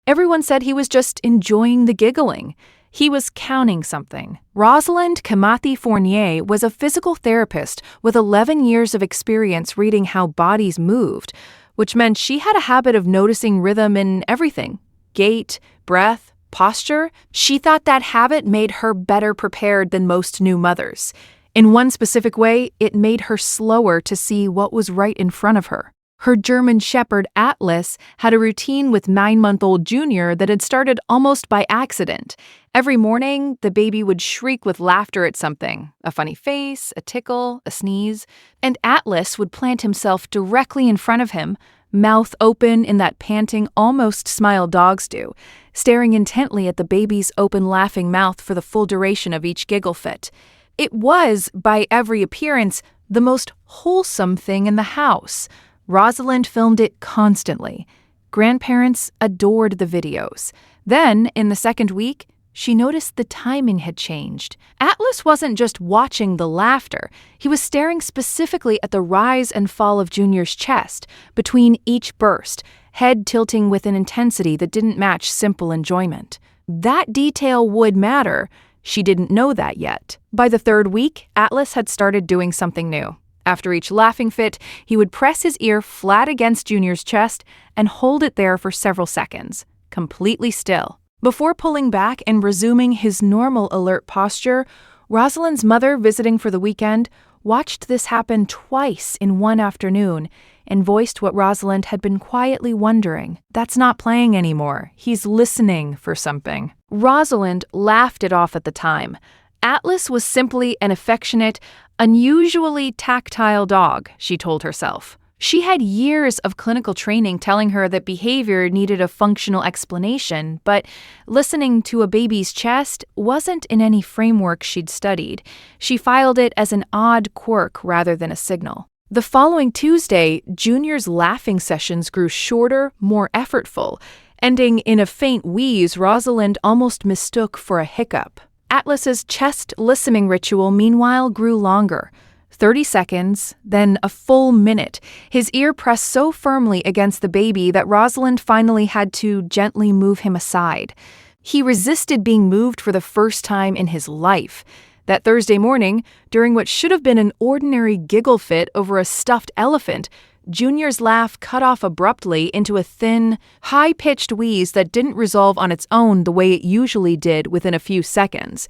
Everyone said he was just enjoying the giggling. He was counting something. Rosalind Kamathi Fournier was a physical therapist with 11 years of experience reading how bodies moved, which meant she had a habit of noticing rhythm in everything. Gait, breath, posture. She thought that habit made her better prepared than most new mothers. In one specific way, it made her slower to see what was right in front of her. Her German Shepherd Atlas had a routine with 9-month-old Junior that had started almost by accident. Every morning, the baby would shriek with laughter at something, a funny face, a tickle, a sneeze, and Atlas would plant himself directly in front of him, mouth open in that panting, almost smile dogs do, staring intently at the baby's open laughing mouth for the full duration of each giggle fit. It was, by every appearance, the most wholesome thing in the house. Rosalind filmed it constantly. Grandparents adored the videos. Then, in the second week, she noticed the timing had changed. Atlas wasn't just watching the laughter. He was staring specifically at the rise and fall of Junior's chest between each burst, head tilting with an intensity that didn't match simple enjoyment. That detail would matter. She didn't know that yet. By the third week, Atlas had started doing something new. After each laughing fit, he would press his ear flat against Junior's chest and hold it there for several seconds, completely still. Before pulling back and resuming his normal alert posture, Rosalind's mother, visiting for the weekend, watched this happen twice in one afternoon and voiced what Rosalind had been quietly wondering. That's not playing anymore. He's listening for something. Rosalind laughed it off at the time. Atlas was simply an affectionate, unusually tactile dog, she told herself. She had years of clinical training telling her that behavior needed a functional explanation, but listening to a baby's chest wasn't in any framework she'd studied. She filed it as an odd quirk rather than a signal. The following Tuesday, Junior's laughing sessions grew shorter, more effortful. Ending in a faint wheeze Rosalind almost mistook for a hiccup. Atlas's chest listening ritual, meanwhile, grew longer. 30 seconds, then a full minute, his ear pressed so firmly against the baby that Rosalind finally had to gently move him aside. He resisted being moved for the first time in his life. That Thursday morning, during what should have been an ordinary giggle fit over a stuffed elephant, Junior's laugh cut off abruptly into a thin, high-pitched wheeze that didn't resolve on its own the way it usually did within a few seconds.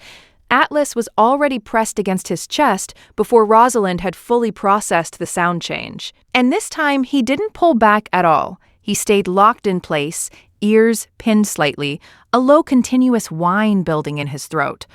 Atlas was already pressed against his chest before Rosalind had fully processed the sound change. And this time, he didn't pull back at all. He stayed locked in place, ears pinned slightly, a low continuous whine building in his throat.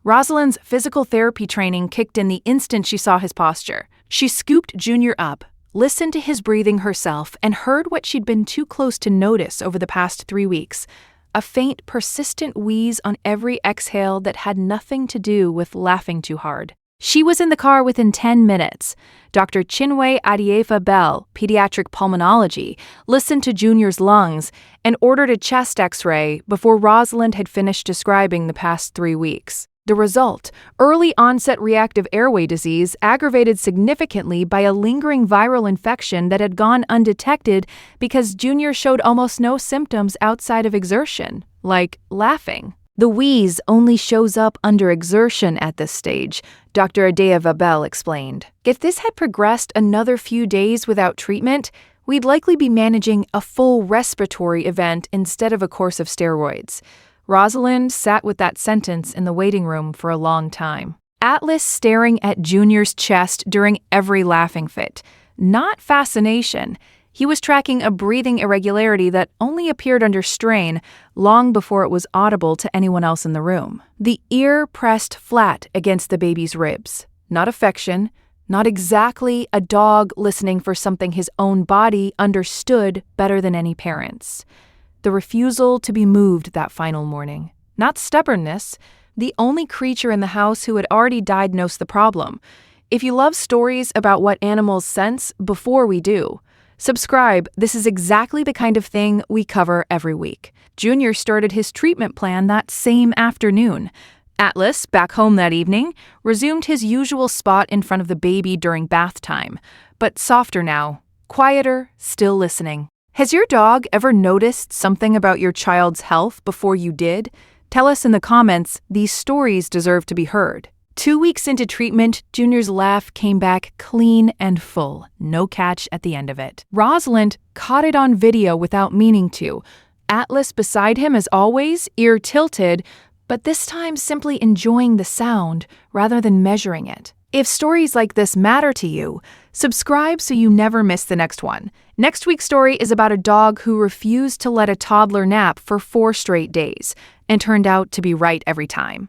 Rosalind's physical therapy training kicked in the instant she saw his posture. She scooped Junior up, listened to his breathing herself, and heard what she'd been too close to notice over the past 3 weeks. A faint, persistent wheeze on every exhale that had nothing to do with laughing too hard. She was in the car within 10 minutes. Dr. Chinwe Adiefa Bell, pediatric pulmonology, listened to Junior's lungs and ordered a chest x-ray before Rosalind had finished describing the past 3 weeks. The result, early-onset reactive airway disease aggravated significantly by a lingering viral infection that had gone undetected because Junior showed almost no symptoms outside of exertion, like laughing. The wheeze only shows up under exertion at this stage, Dr. Adeyeva Bell explained. If this had progressed another few days without treatment, we'd likely be managing a full respiratory event instead of a course of steroids. Rosalind sat with that sentence in the waiting room for a long time. Atlas staring at Junior's chest during every laughing fit. Not fascination. He was tracking a breathing irregularity that only appeared under strain long before it was audible to anyone else in the room. The ear pressed flat against the baby's ribs. Not affection, not exactly a dog listening for something his own body understood better than any parents. The refusal to be moved that final morning. Not stubbornness. The only creature in the house who had already diagnosed the problem. If you love stories about what animals sense before we do, subscribe. This is exactly the kind of thing we cover every week. Junior started his treatment plan that same afternoon. Atlas, back home that evening, resumed his usual spot in front of the baby during bath time, but softer now, quieter, still listening. Has your dog ever noticed something about your child's health before you did? Tell us in the comments. These stories deserve to be heard. 2 weeks into treatment, Junior's laugh came back clean and full, no catch at the end of it. Rosalind caught it on video without meaning to. Atlas beside him as always, ear tilted, but this time simply enjoying the sound rather than measuring it. If stories like this matter to you, subscribe so you never miss the next one. Next week's story is about a dog who refused to let a toddler nap for 4 straight days and turned out to be right every time.